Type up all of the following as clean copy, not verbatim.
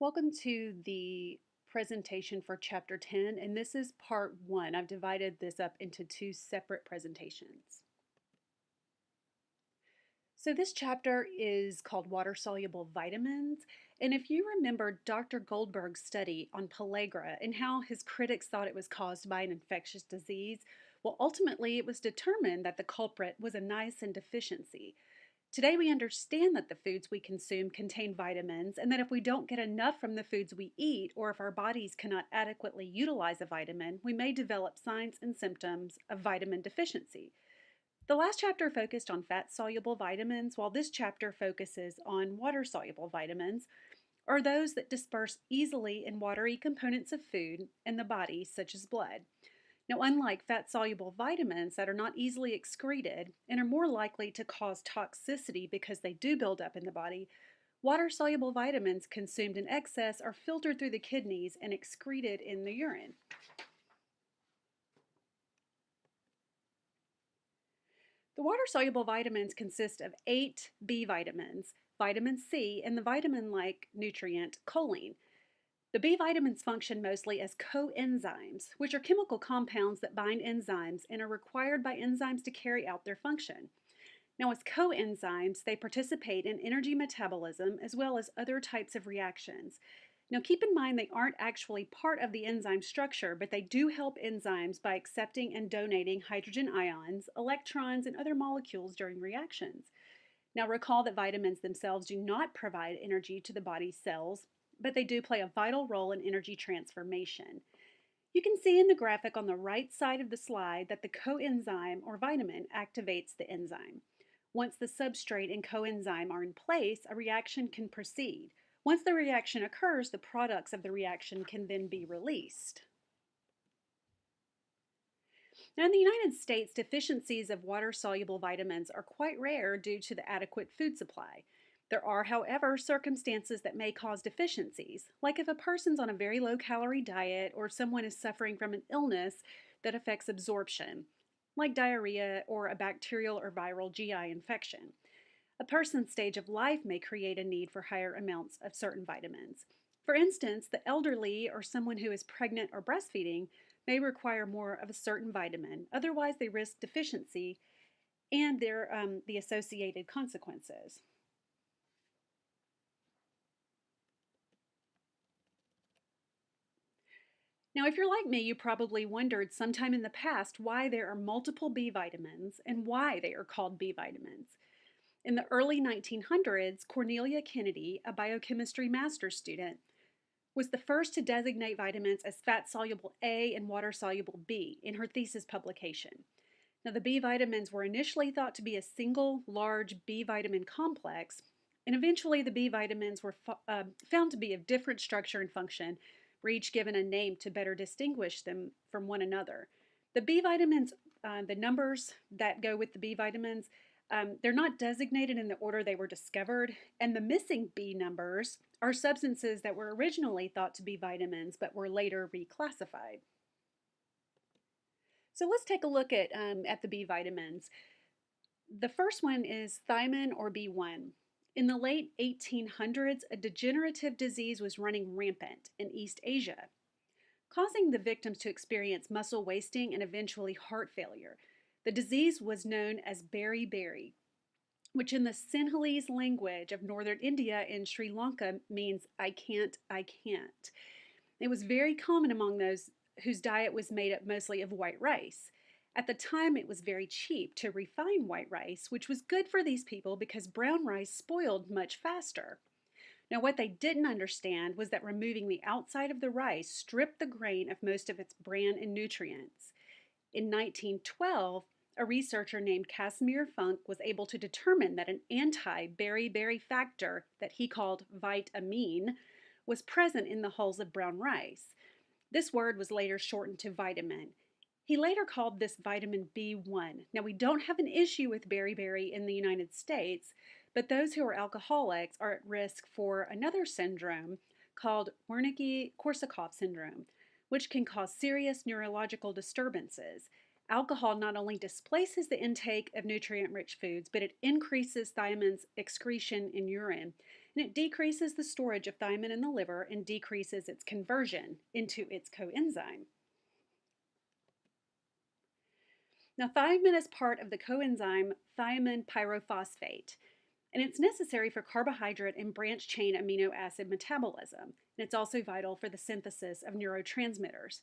Welcome to the presentation for Chapter 10, and this is Part 1. I've divided this up into two separate presentations. So this chapter is called Water-Soluble Vitamins, and if you remember Dr. Goldberg's study on pellagra and how his critics thought it was caused by an infectious disease, well, ultimately it was determined that the culprit was a niacin deficiency. Today, we understand that the foods we consume contain vitamins, and that if we don't get enough from the foods we eat, or if our bodies cannot adequately utilize a vitamin, we may develop signs and symptoms of vitamin deficiency. The last chapter focused on fat soluble vitamins, while this chapter focuses on water soluble vitamins, or those that disperse easily in watery components of food in the body, such as blood. Now, unlike fat soluble vitamins that are not easily excreted and are more likely to cause toxicity because they do build up in the body, water soluble vitamins consumed in excess are filtered through the kidneys and excreted in the urine. The water soluble vitamins consist of 8 B vitamins, vitamin C, and the vitamin like nutrient choline. The B vitamins function mostly as coenzymes, which are chemical compounds that bind enzymes and are required by enzymes to carry out their function. Now, as coenzymes, they participate in energy metabolism as well as other types of reactions. Now, keep in mind they aren't actually part of the enzyme structure, but they do help enzymes by accepting and donating hydrogen ions, electrons, and other molecules during reactions. Now, recall that vitamins themselves do not provide energy to the body's cells, but they do play a vital role in energy transformation. You can see in the graphic on the right side of the slide that the coenzyme or vitamin activates the enzyme. Once the substrate and coenzyme are in place, a reaction can proceed. Once the reaction occurs, the products of the reaction can then be released. Now, in the United States, deficiencies of water-soluble vitamins are quite rare due to the adequate food supply. There are, however, circumstances that may cause deficiencies, like if a person's on a very low-calorie diet or someone is suffering from an illness that affects absorption, like diarrhea or a bacterial or viral GI infection. A person's stage of life may create a need for higher amounts of certain vitamins. For instance, the elderly or someone who is pregnant or breastfeeding may require more of a certain vitamin. Otherwise, they risk deficiency and the associated consequences. Now, if you're like me, you probably wondered sometime in the past why there are multiple B vitamins and why they are called B vitamins. In the early 1900s, Cornelia Kennedy, a biochemistry master's student, was the first to designate vitamins as fat soluble A and water soluble B in her thesis publication. Now, the B vitamins were initially thought to be a single large B vitamin complex, and eventually the B vitamins were found to be of different structure and function, were each given a name to better distinguish them from one another. The B vitamins, the numbers that go with the B vitamins, they're not designated in the order they were discovered, and the missing B numbers are substances that were originally thought to be vitamins but were later reclassified. So let's take a look at the B vitamins. The first one is thiamine or B1. In the late 1800s, a degenerative disease was running rampant in East Asia, causing the victims to experience muscle wasting and eventually heart failure. The disease was known as beriberi, which in the Sinhalese language of northern India and Sri Lanka means I can't, I can't. It was very common among those whose diet was made up mostly of white rice. At the time, it was very cheap to refine white rice, which was good for these people because brown rice spoiled much faster. Now, what they didn't understand was that removing the outside of the rice stripped the grain of most of its bran and nutrients. In 1912, a researcher named Casimir Funk was able to determine that an anti-beriberi factor that he called vitamine was present in the hulls of brown rice. This word was later shortened to vitamin. He later called this vitamin B1. Now, we don't have an issue with beriberi in the United States, but those who are alcoholics are at risk for another syndrome called Wernicke-Korsakoff syndrome, which can cause serious neurological disturbances. Alcohol not only displaces the intake of nutrient-rich foods, but it increases thiamine's excretion in urine. and it decreases the storage of thiamine in the liver and decreases its conversion into its coenzyme. Now, thiamine is part of the coenzyme thiamine pyrophosphate, and it's necessary for carbohydrate and branched chain amino acid metabolism. And it's also vital for the synthesis of neurotransmitters.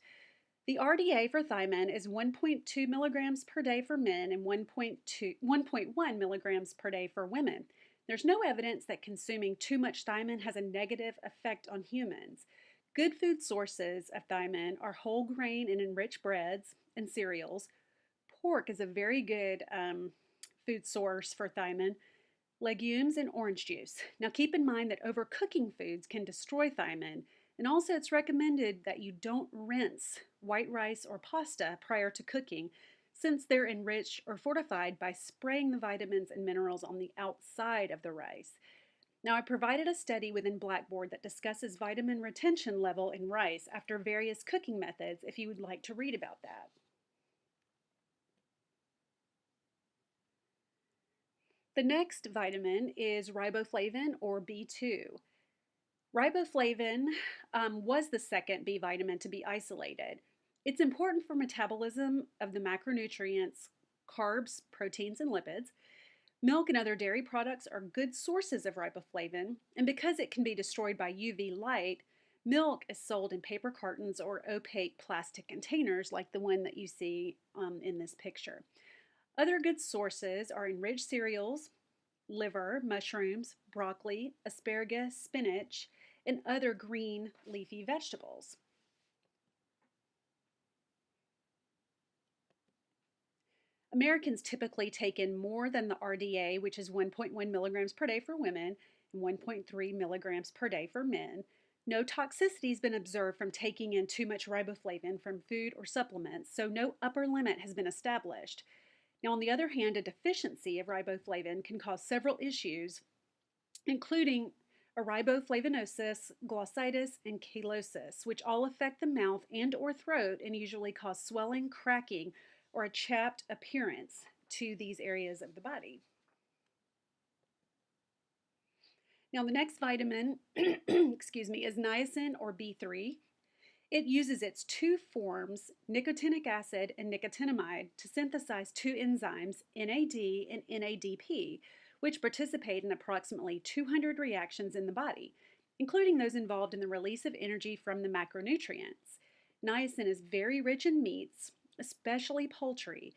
The RDA for thiamine is 1.2 milligrams per day for men and 1.1 milligrams per day for women. There's no evidence that consuming too much thiamine has a negative effect on humans. Good food sources of thiamine are whole grain and enriched breads and cereals. Pork is a very good food source for thiamine. Legumes and orange juice. Now keep in mind that overcooking foods can destroy thiamine, and also it's recommended that you don't rinse white rice or pasta prior to cooking, since they're enriched or fortified by spraying the vitamins and minerals on the outside of the rice. Now, I provided a study within Blackboard that discusses vitamin retention level in rice after various cooking methods if you would like to read about that. The next vitamin is riboflavin or B2. Riboflavin was the second B vitamin to be isolated. It's important for metabolism of the macronutrients, carbs, proteins, and lipids. Milk and other dairy products are good sources of riboflavin, and because it can be destroyed by UV light, milk is sold in paper cartons or opaque plastic containers like the one that you see in this picture. Other good sources are enriched cereals, liver, mushrooms, broccoli, asparagus, spinach, and other green leafy vegetables. Americans typically take in more than the RDA, which is 1.1 milligrams per day for women and 1.3 milligrams per day for men. No toxicity has been observed from taking in too much riboflavin from food or supplements, so no upper limit has been established. Now, on the other hand, a deficiency of riboflavin can cause several issues, including a riboflavinosis, glossitis, and cheilosis, which all affect the mouth and or throat and usually cause swelling, cracking, or a chapped appearance to these areas of the body. Now, the next vitamin, excuse me, is niacin or B3. It uses its two forms, nicotinic acid and nicotinamide, to synthesize two enzymes, NAD and NADP, which participate in approximately 200 reactions in the body, including those involved in the release of energy from the macronutrients. Niacin is very rich in meats, especially poultry,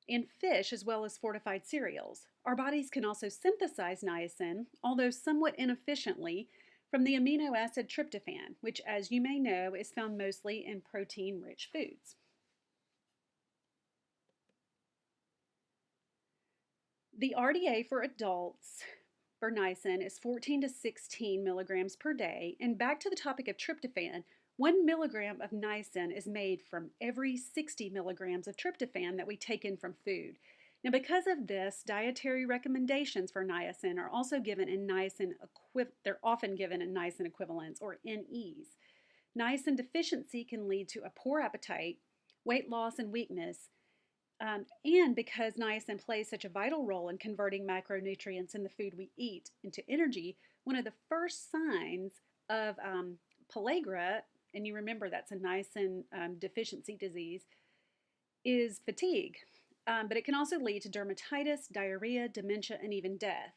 and fish, as well as fortified cereals. Our bodies can also synthesize niacin, although somewhat inefficiently, from the amino acid tryptophan, which, as you may know, is found mostly in protein-rich foods. The RDA for adults for niacin is 14 to 16 milligrams per day. And back to the topic of tryptophan, 1 milligram of niacin is made from every 60 milligrams of tryptophan that we take in from food. Now, because of this, dietary recommendations for niacin are also given in they're often given in niacin equivalents or NEs. Niacin deficiency can lead to a poor appetite, weight loss, and weakness. And because niacin plays such a vital role in converting macronutrients in the food we eat into energy, one of the first signs of pellagra, and you remember that's a niacin deficiency disease, is fatigue. But it can also lead to dermatitis, diarrhea, dementia, and even death.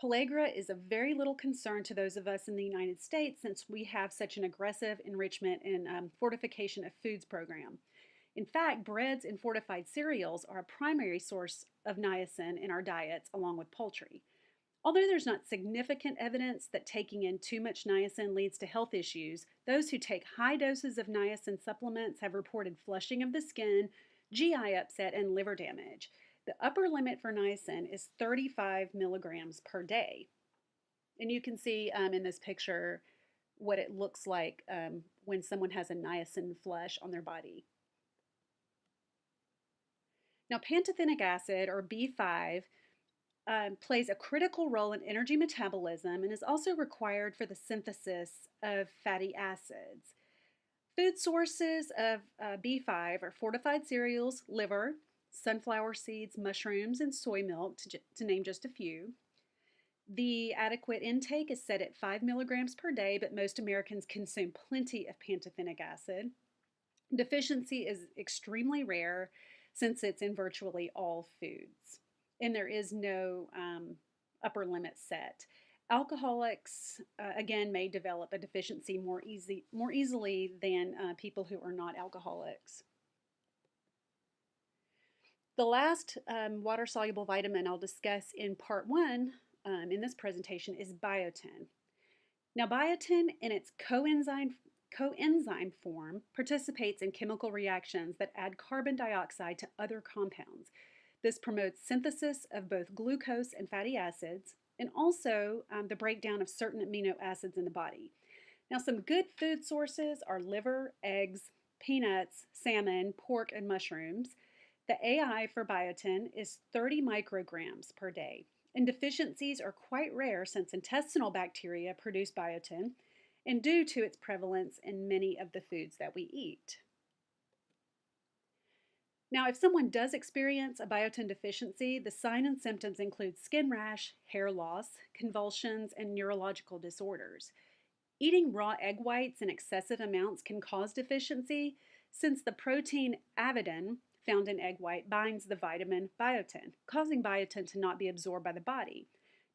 Pellagra is of very little concern to those of us in the United States since we have such an aggressive enrichment and fortification of foods program. In fact, breads and fortified cereals are a primary source of niacin in our diets along with poultry. Although there's not significant evidence that taking in too much niacin leads to health issues, those who take high doses of niacin supplements have reported flushing of the skin, GI upset, and liver damage. The upper limit for niacin is 35 milligrams per day. And you can see in this picture what it looks like when someone has a niacin flush on their body. Now, pantothenic acid, or B5, plays a critical role in energy metabolism and is also required for the synthesis of fatty acids. Food sources of B5 are fortified cereals, liver, sunflower seeds, mushrooms, and soy milk, to name just a few. The adequate intake is set at 5 milligrams per day, but most Americans consume plenty of pantothenic acid. Deficiency is extremely rare since it's in virtually all foods, and there is no upper limit set. Alcoholics, again, may develop a deficiency more easily than people who are not alcoholics. The last water soluble vitamin I'll discuss in part one in this presentation is biotin. Now, biotin in its coenzyme form participates in chemical reactions that add carbon dioxide to other compounds. This promotes synthesis of both glucose and fatty acids, and also the breakdown of certain amino acids in the body. Now, some good food sources are liver, eggs, peanuts, salmon, pork, and mushrooms. The AI for biotin is 30 micrograms per day, and deficiencies are quite rare since intestinal bacteria produce biotin and due to its prevalence in many of the foods that we eat. Now, if someone does experience a biotin deficiency, the signs and symptoms include skin rash, hair loss, convulsions, and neurological disorders. Eating raw egg whites in excessive amounts can cause deficiency since the protein avidin found in egg white binds the vitamin biotin, causing biotin to not be absorbed by the body.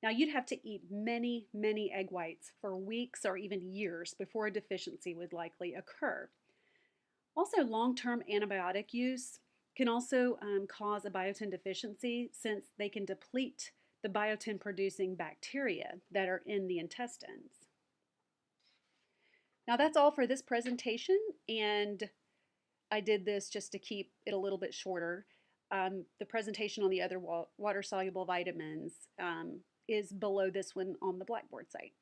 Now, you'd have to eat many, many egg whites for weeks or even years before a deficiency would likely occur. Also, long-term antibiotic use can also cause a biotin deficiency since they can deplete the biotin producing bacteria that are in the intestines. Now that's all for this presentation, and I did this just to keep it a little bit shorter. The presentation on the other water-soluble vitamins is below this one on the Blackboard site.